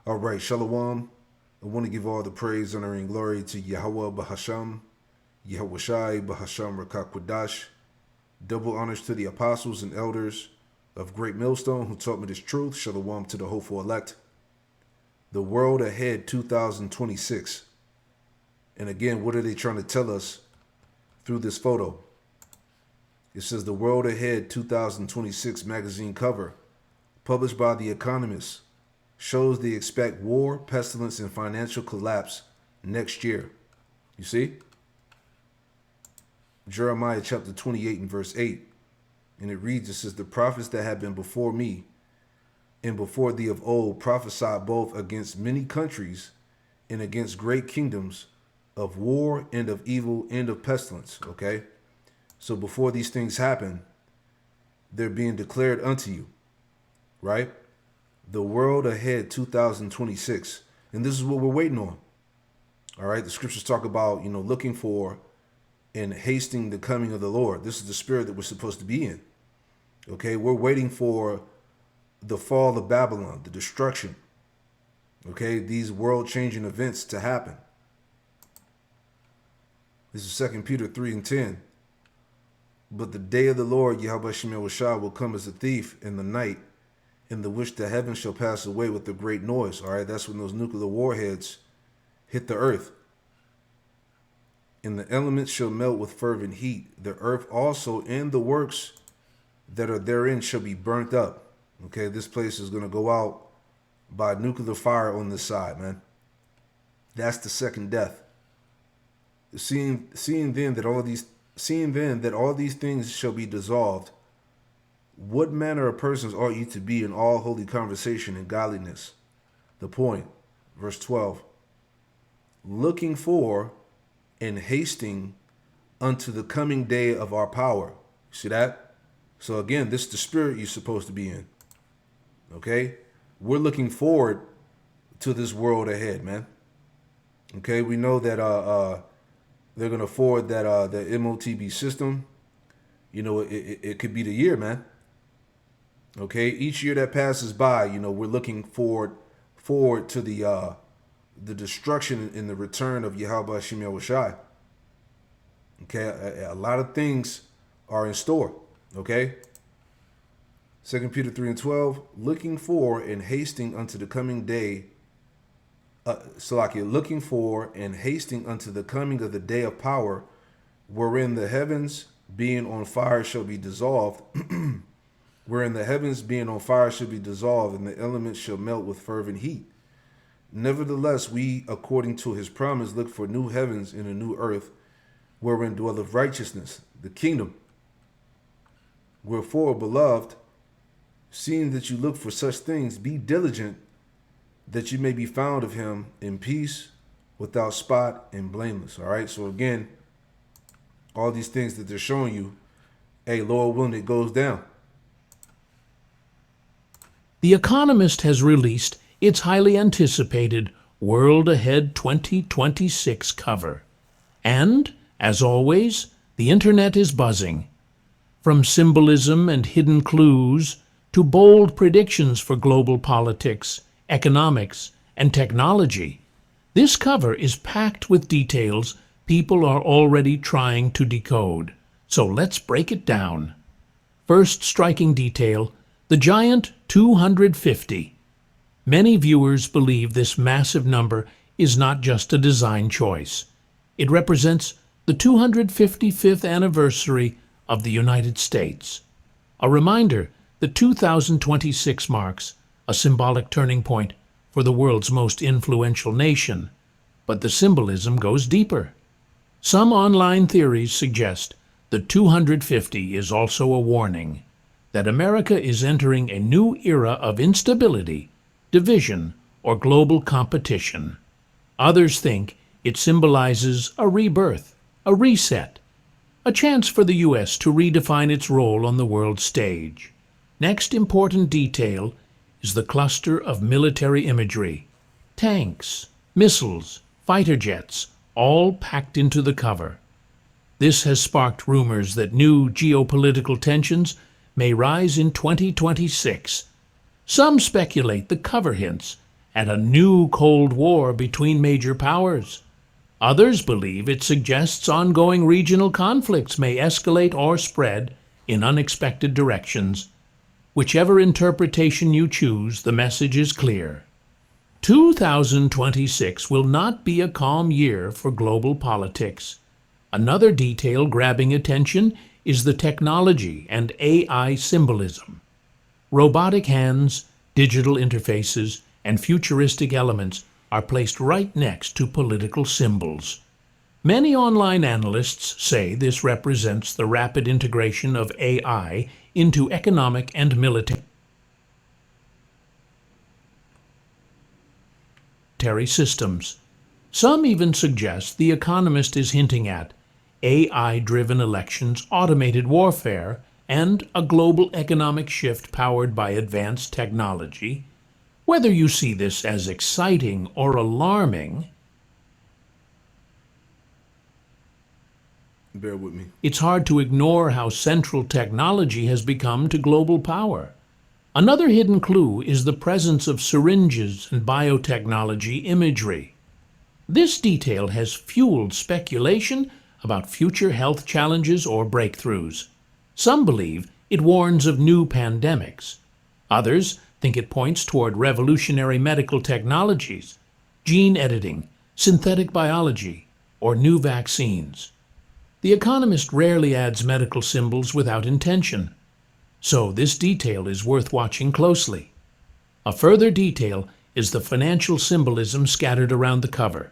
All right, Shalom. I want to give all the praise, honor, and glory to Yahweh Bahasham, Yahweh Shai Bahasham Rakakwadash. Double honors to the apostles and elders of Great Millstone who taught me this truth. Shalom to the hopeful elect. The world ahead 2026. And again, what are they trying to tell us through this photo? It says the World Ahead 2026 magazine cover, published by The Economist, shows they expect war, pestilence, and financial collapse next year. You see? Jeremiah chapter 28 and verse 8. And it reads, it says, the prophets that have been before me and before thee of old prophesied both against many countries and against great kingdoms of war and of evil and of pestilence. Okay? So before these things happen, they're being declared unto you. Right? The world ahead 2026. And this is what we're waiting on. All right. The scriptures talk about, looking for and hasting the coming of the Lord. This is the spirit that we're supposed to be in. Okay. We're waiting for the fall of Babylon, the destruction. Okay. These world changing events to happen. This is 2 Peter 3 and 10. But the day of the Lord, Yahweh Shemel Shah, will come as a thief in the night, in the which the heavens shall pass away with a great noise. All right, that's when those nuclear warheads hit the earth. And the elements shall melt with fervent heat. The earth also and the works that are therein shall be burnt up. Okay, this place is going to go out by nuclear fire on this side, man. That's the second death. Seeing then that all these things shall be dissolved, what manner of persons ought ye to be in all holy conversation and godliness? The point, verse 12. Looking for and hasting unto the coming day of our power. See that? So again, this is the spirit you're supposed to be in. Okay? We're looking forward to this world ahead, man. Okay, we know that they're going to forward that the MOTB system. It could be the year, man. Okay, each year that passes by, we're looking forward to the destruction and the return of Yahweh Shem Yahushai. Okay, a lot of things are in store. Okay, 2 Peter 3 and 12, looking for and hasting unto the coming day. Looking for and hasting unto the coming of the day of power, wherein the heavens being on fire shall be dissolved. Wherein the heavens being on fire shall be dissolved, and the elements shall melt with fervent heat. Nevertheless, we, according to his promise, look for new heavens and a new earth, wherein dwelleth righteousness, the kingdom. Wherefore, beloved, seeing that you look for such things, be diligent, that you may be found of him in peace, without spot, and blameless. All right, so again, all these things that they're showing you, hey, Lord willing, it goes down. The Economist has released its highly anticipated World Ahead 2026 cover. And, as always, the internet is buzzing. From symbolism and hidden clues to bold predictions for global politics, economics, and technology, this cover is packed with details people are already trying to decode. So let's break it down. First striking detail, the giant 250. Many viewers believe this massive number is not just a design choice. It represents the 255th anniversary of the United States. A reminder that 2026 marks a symbolic turning point for the world's most influential nation. But the symbolism goes deeper. Some online theories suggest the 250 is also a warning that America is entering a new era of instability, division, or global competition. Others think it symbolizes a rebirth, a reset, a chance for the U.S. to redefine its role on the world stage. Next important detail is the cluster of military imagery. Tanks, missiles, fighter jets, all packed into the cover. This has sparked rumors that new geopolitical tensions may rise in 2026. Some speculate the cover hints at a new Cold War between major powers. Others believe it suggests ongoing regional conflicts may escalate or spread in unexpected directions. Whichever interpretation you choose, the message is clear. 2026 will not be a calm year for global politics. Another detail grabbing attention is the technology and AI symbolism. Robotic hands, digital interfaces, and futuristic elements are placed right next to political symbols. Many online analysts say this represents the rapid integration of AI into economic and military systems. Some even suggest The Economist is hinting at AI-driven elections, automated warfare, and a global economic shift powered by advanced technology. Whether you see this as exciting or alarming, Bear with me. it's hard to ignore how central technology has become to global power. Another hidden clue is the presence of syringes and biotechnology imagery. This detail has fueled speculation about future health challenges or breakthroughs. Some believe it warns of new pandemics. Others think it points toward revolutionary medical technologies, gene editing, synthetic biology, or new vaccines. The Economist rarely adds medical symbols without intention, so this detail is worth watching closely. A further detail is the financial symbolism scattered around the cover.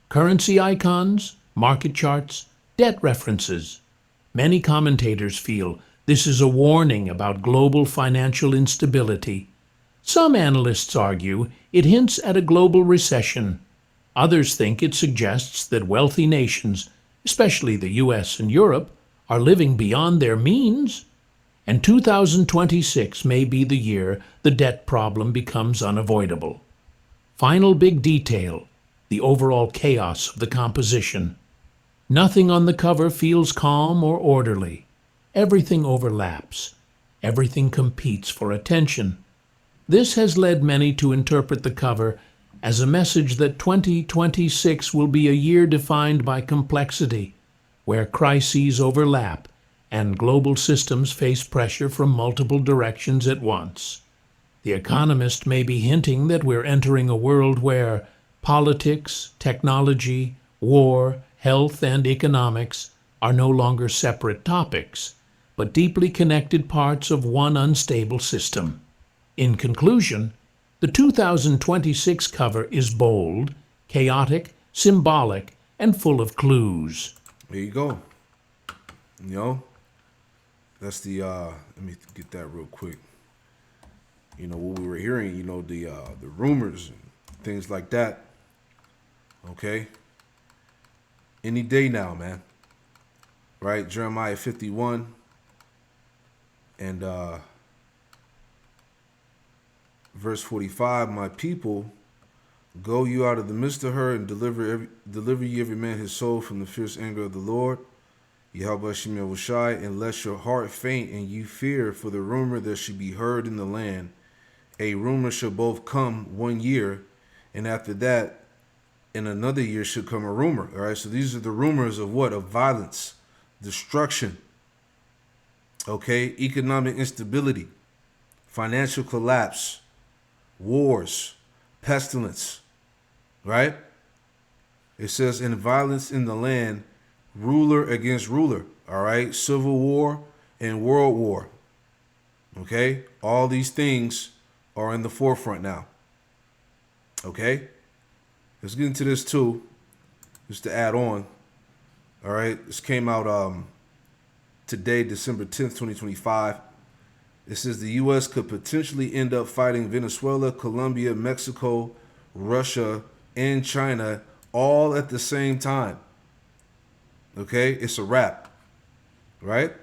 Currency icons, market charts, debt references. Many commentators feel this is a warning about global financial instability. Some analysts argue it hints at a global recession. Others think it suggests that wealthy nations, especially the US and Europe, are living beyond their means. And 2026 may be the year the debt problem becomes unavoidable. Final big detail, the overall chaos of the composition. Nothing on the cover feels calm or orderly. Everything overlaps. Everything competes for attention. This has led many to interpret the cover as a message that 2026 will be a year defined by complexity, where crises overlap and global systems face pressure from multiple directions at once. The Economist may be hinting that we're entering a world where politics, technology, war, health, and economics are no longer separate topics, but deeply connected parts of one unstable system. In conclusion, the 2026 cover is bold, chaotic, symbolic, and full of clues. There you go. You know, that's the let me get that real quick. You know what we were hearing, you know, the rumors and things like that. Okay? Any day now, man. Right? Jeremiah 51 and verse 45, my people, go you out of the midst of her and deliver ye every man his soul from the fierce anger of the Lord, Yahweh Shemel Shai, and lest your heart faint and you fear for the rumor that should be heard in the land. A rumor shall both come 1 year, and after that, in another year should come a rumor. All right, so these are the rumors of what? Of violence, destruction, okay, economic instability, financial collapse, wars, pestilence, right? It says, in violence in the land, ruler against ruler, all right? Civil war and world war, okay? All these things are in the forefront now, okay? Let's get into this too, just to add on, all right? This came out today, December 10th, 2025. It says the U.S. could potentially end up fighting Venezuela, Colombia, Mexico, Russia, and China all at the same time. Okay? It's a wrap. Right?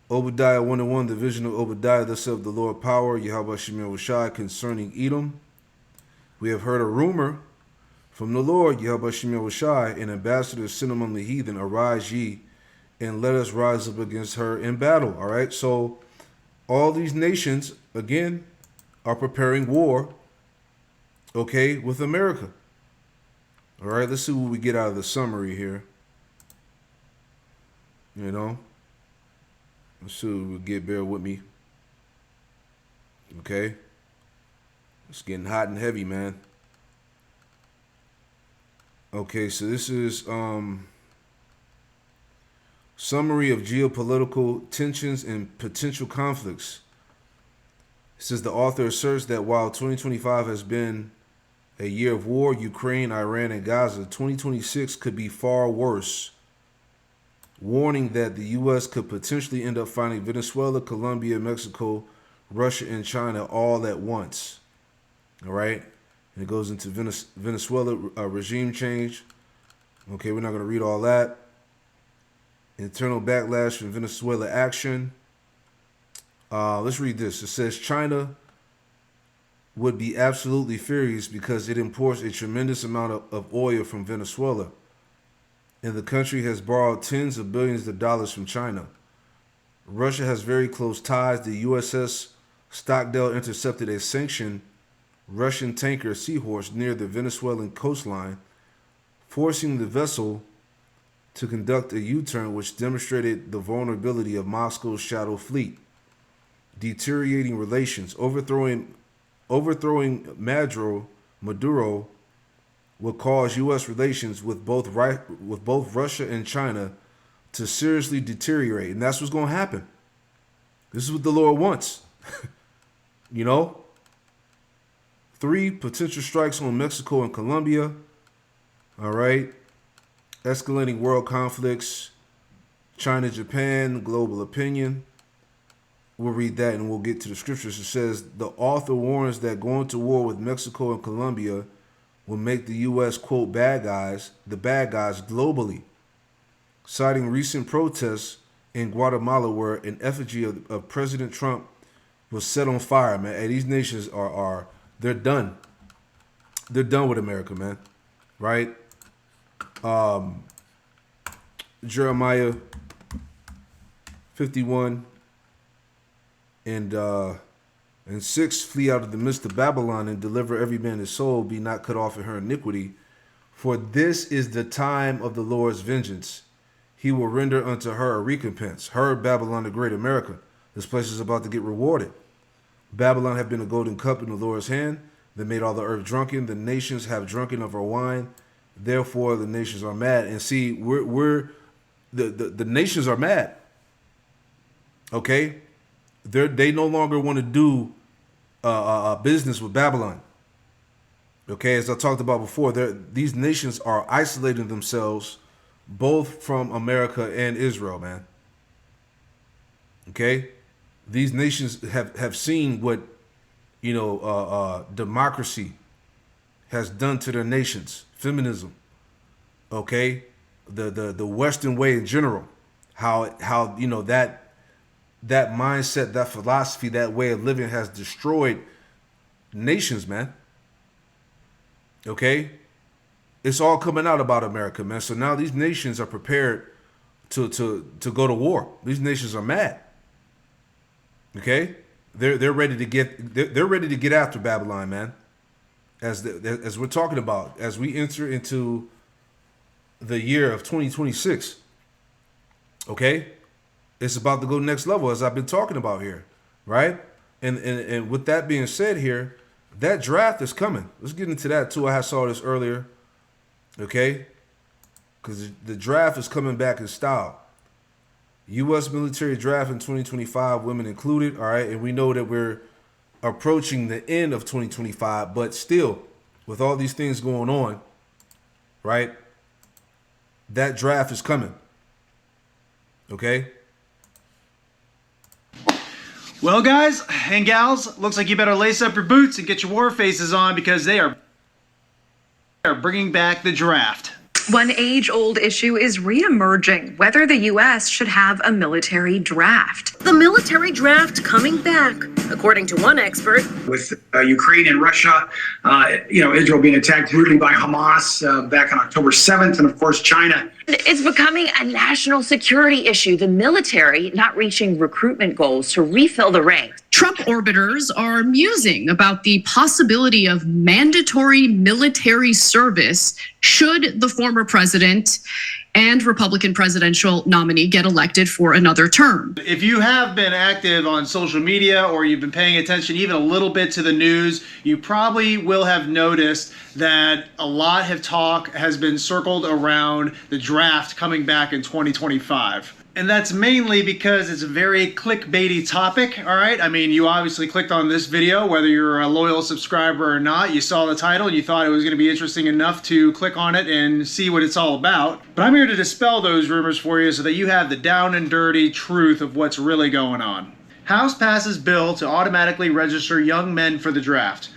Obadiah 1:1, the vision of Obadiah, thus saith the Lord power, Yahweh Shemel Shai, concerning Edom. We have heard a rumor from the Lord, Yahweh Shemel Shai, an ambassador sent among the heathen, arise ye, and let us rise up against her in battle. All right, so all these nations, again, are preparing war okay, with America. All right, let's see what we get out of the summary here. You know, let's see what we get. Bear with me. Okay, it's getting hot and heavy, man. Okay, so this is summary of geopolitical tensions and potential conflicts. It says the author asserts that while 2025 has been a year of war, Ukraine, Iran, and Gaza, 2026 could be far worse, warning that the U.S. could potentially end up finding Venezuela, Colombia, Mexico, Russia, and China all at once. All right? And it goes into Venezuela regime change. Okay, we're not going to read all that. Internal backlash from Venezuela action. Let's read this. It says China would be absolutely furious because it imports a tremendous amount of oil from Venezuela. And the country has borrowed tens of billions of dollars from China. Russia has very close ties. The USS Stockdale intercepted a sanctioned Russian tanker Seahorse near the Venezuelan coastline, forcing the vessel to conduct a U-turn which demonstrated the vulnerability of Moscow's shadow fleet, deteriorating relations, overthrowing Maduro would cause U.S. relations with both Russia and China to seriously deteriorate, and that's what's going to happen. This is what the Lord wants. You know? 3 potential strikes on Mexico and Colombia. All right. Escalating world conflicts. China, Japan, global opinion. We'll read that and we'll get to the scriptures. It says the author warns that going to war with Mexico and Colombia will make the U.S., quote, the bad guys globally. Citing recent protests in Guatemala where an effigy of President Trump was set on fire, man. Hey, these nations they're done. They're done with America, man. Right? Jeremiah 51 and 6, flee out of the midst of Babylon and deliver every man his soul, be not cut off in her iniquity. For this is the time of the Lord's vengeance. He will render unto her a recompense. Her, Babylon, the great America. This place is about to get rewarded. Babylon have been a golden cup in the Lord's hand. They made all the earth drunken. The nations have drunken of her wine. Therefore, the nations are mad. And see, the nations are mad. Okay? They no longer want to do business with Babylon. Okay, as I talked about before, these nations are isolating themselves both from America and Israel, man. Okay? These nations have seen what, democracy has done to their nations. Feminism. Okay? The Western way in general. How that mindset, that philosophy, that way of living has destroyed nations, man. Okay? It's all coming out about America, man. So now these nations are prepared to go to war. These nations are mad. Okay? They're ready to get after Babylon, man. As we're talking about, as we enter into the year of 2026. Okay? It's about to go next level, as I've been talking about here, right? And with that being said here, that draft is coming. Let's get into that too. I saw this earlier, okay? Because the draft is coming back in style. U.S. military draft in 2025, women included, all right? And we know that we're approaching the end of 2025, but still, with all these things going on, right? That draft is coming, okay? Well, guys and gals, looks like you better lace up your boots and get your war faces on because they are bringing back the draft. One age-old issue is re-emerging, whether the U.S. should have a military draft. The military draft coming back, according to one expert. With Ukraine and Russia, Israel being attacked brutally by Hamas back on October 7th, and of course China. It's becoming a national security issue, the military not reaching recruitment goals to refill the ranks. Trump orbiters are musing about the possibility of mandatory military service should the former president and Republican presidential nominee get elected for another term. If you have been active on social media or you've been paying attention even a little bit to the news, you probably will have noticed that a lot of talk has been circled around the draft coming back in 2025. And that's mainly because it's a very clickbaity topic, all right? I mean, you obviously clicked on this video, whether you're a loyal subscriber or not. You saw the title and you thought it was going to be interesting enough to click on it and see what it's all about. But I'm here to dispel those rumors for you so that you have the down and dirty truth of what's really going on. House passes bill to automatically register young men for the draft.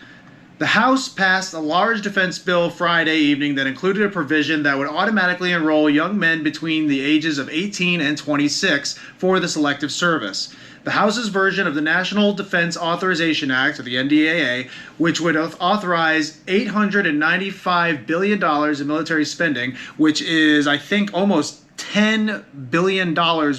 The House passed a large defense bill Friday evening that included a provision that would automatically enroll young men between the ages of 18 and 26 for the Selective Service. The House's version of the National Defense Authorization Act, or the NDAA, which would authorize $895 billion in military spending, which is, I think, almost $10 billion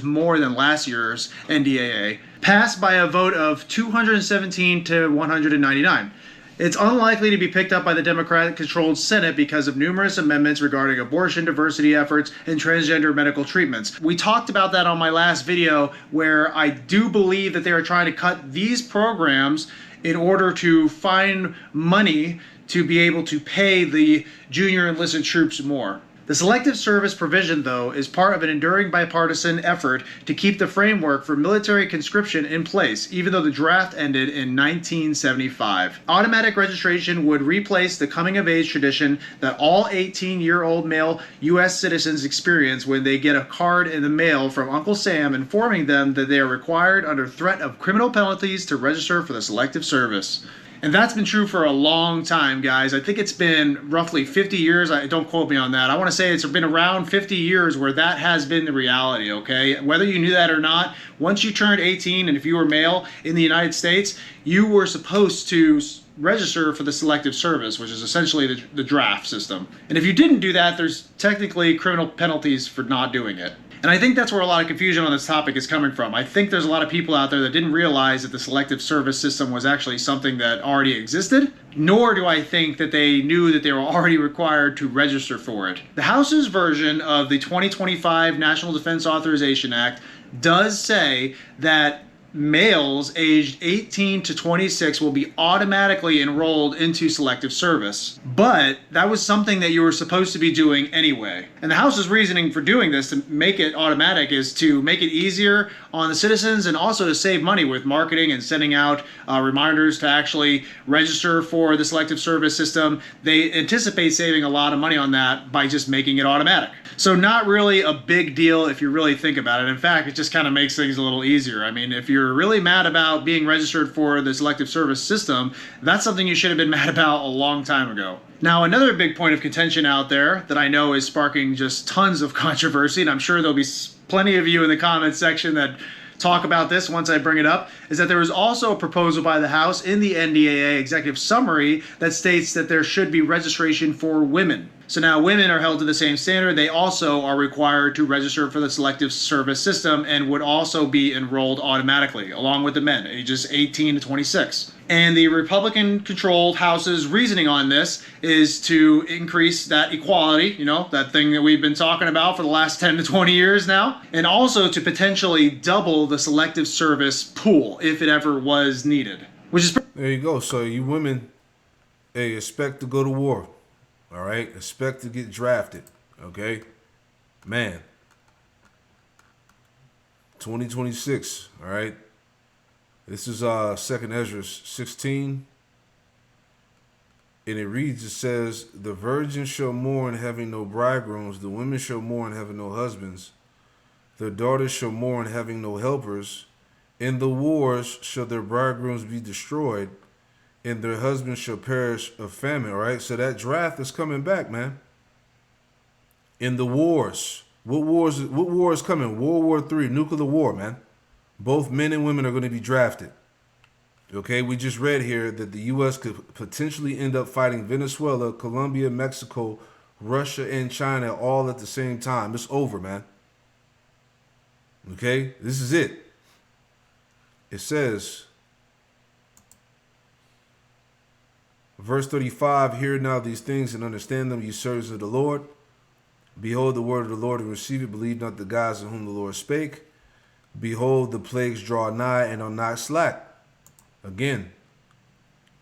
more than last year's NDAA, passed by a vote of 217 to 199. It's unlikely to be picked up by the Democratic-controlled Senate because of numerous amendments regarding abortion, diversity efforts, and transgender medical treatments. We talked about that on my last video, where I do believe that they are trying to cut these programs in order to find money to be able to pay the junior enlisted troops more. The Selective Service provision, though, is part of an enduring bipartisan effort to keep the framework for military conscription in place, even though the draft ended in 1975. Automatic registration would replace the coming-of-age tradition that all 18-year-old male U.S. citizens experience when they get a card in the mail from Uncle Sam informing them that they are required under threat of criminal penalties to register for the Selective Service. And that's been true for a long time, guys. I think it's been roughly 50 years. Don't quote me on that. I want to say it's been around 50 years where that has been the reality, okay? Whether you knew that or not, once you turned 18 and if you were male in the United States, you were supposed to register for the Selective Service, which is essentially the draft system. And if you didn't do that, there's technically criminal penalties for not doing it. And I think that's where a lot of confusion on this topic is coming from. I think there's a lot of people out there that didn't realize that the Selective Service system was actually something that already existed, nor do I think that they knew that they were already required to register for it. The House's version of the 2025 National Defense Authorization Act does say that males aged 18 to 26 will be automatically enrolled into Selective Service. But that was something that you were supposed to be doing anyway. And the House's reasoning for doing this, to make it automatic, is to make it easier on the citizens and also to save money with marketing and sending out reminders to actually register for the Selective Service system. They anticipate saving a lot of money on that by just making it automatic. So not really a big deal if you really think about it. In fact, it just kind of makes things a little easier. I mean, if you're really mad about being registered for the Selective Service system, that's something you should have been mad about a long time ago. Now, another big point of contention out there that I know is sparking just tons of controversy, and I'm sure there'll be plenty of you in the comments section that talk about this once I bring it up, is that there was also a proposal by the House in the NDAA executive summary that states that there should be registration for women. So now women are held to the same standard. They also are required to register for the Selective Service system and would also be enrolled automatically, along with the men, ages 18 to 26. And the Republican-controlled House's reasoning on this is to increase that equality, you know, that thing that we've been talking about for the last 10 to 20 years now, and also to potentially double the Selective Service pool if it ever was needed. Which is There you go. So you women, hey, expect to go to war. All right? Expect to get drafted. Okay? Man. 2026. All right? This is 2nd Ezra 16. And it reads, it says, the virgins shall mourn having no bridegrooms. The women shall mourn having no husbands. Their daughters shall mourn having no helpers. In the wars shall their bridegrooms be destroyed, and their husbands shall perish of famine. All right, so that draft is coming back, man. In the wars. What war is coming? World War III, nuclear war, man. Both men and women are going to be drafted. Okay, we just read here that the U.S. could potentially end up fighting Venezuela, Colombia, Mexico, Russia, and China all at the same time. It's over, man. Okay, this is it. It says, Verse 35, hear now these things and understand them, ye servants of the Lord. Behold the word of the Lord and receive it. Believe not the gods of whom the Lord spake. Behold, the plagues draw nigh and are not slack. Again,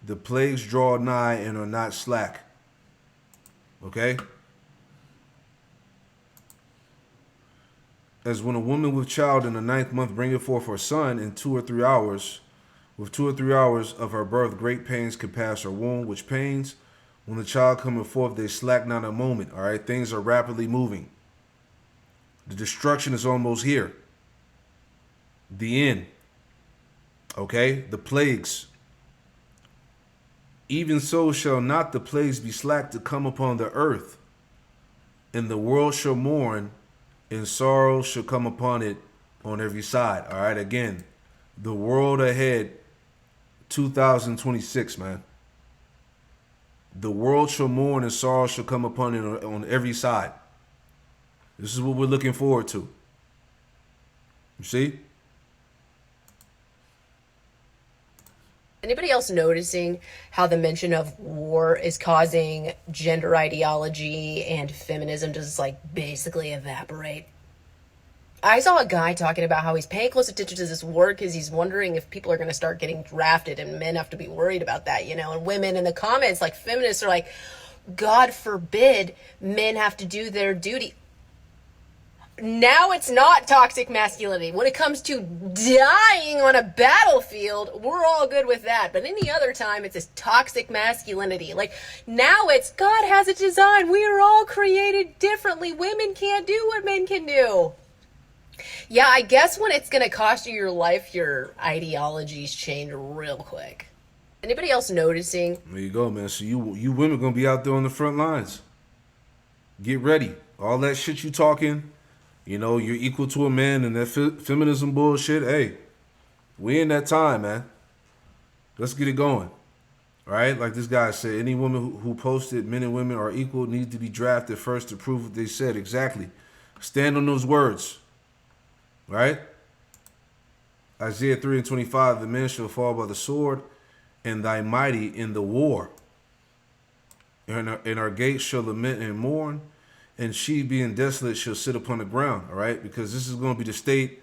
the plagues draw nigh and are not slack. Okay? As when a woman with child in the 9th month bringeth forth her son in 2 or 3 hours, with 2 or 3 hours of her birth, great pains compass her womb, which pains, when the child cometh forth, they slack not a moment. All right? Things are rapidly moving. The destruction is almost here. The end. Okay? The plagues. Even so shall not the plagues be slack to come upon the earth, and the world shall mourn, and sorrow shall come upon it on every side. All right, again, the world ahead, 2026, man. The world shall mourn, and sorrow shall come upon it on every side. This is what we're looking forward to. You see? Anybody else noticing how the mention of war is causing gender ideology and feminism to just like basically evaporate? I saw a guy talking about how he's paying close attention to this war because he's wondering if people are going to start getting drafted and men have to be worried about that, you know, and women in the comments, like feminists are like, God forbid men have to do their duty. Now it's not toxic masculinity. When it comes to dying on a battlefield, we're all good with that. But any other time, it's this toxic masculinity. Like, now it's God has a design. We are all created differently. Women can't do what men can do. Yeah, I guess when it's going to cost you your life, your ideologies change real quick. Anybody else noticing? There you go, man. So you women going to be out there on the front lines. Get ready. All that shit you talking, you know, you're equal to a man and that feminism bullshit. Hey, we in that time, man. Let's get it going. All right? Like this guy said, any woman who posted men and women are equal need to be drafted first to prove what they said. Exactly. Stand on those words. Right? Isaiah 3:25, the men shall fall by the sword, and thy mighty in the war. And our gates shall lament and mourn, and she being desolate shall sit upon the ground. All right? Because this is going to be the state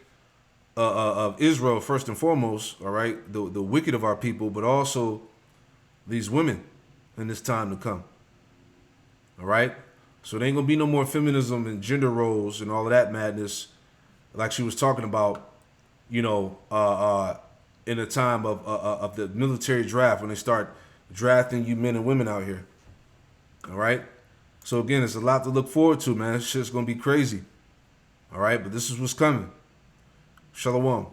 of Israel first and foremost. All right? The wicked of our people, but also these women in this time to come. All right? So there ain't going to be no more feminism and gender roles and all of that madness. Like she was talking about, you know, in the time of the military draft, when they start drafting you men and women out here. All right? So, again, it's a lot to look forward to, man. This shit's going to be crazy. All right? But this is what's coming. Shalom.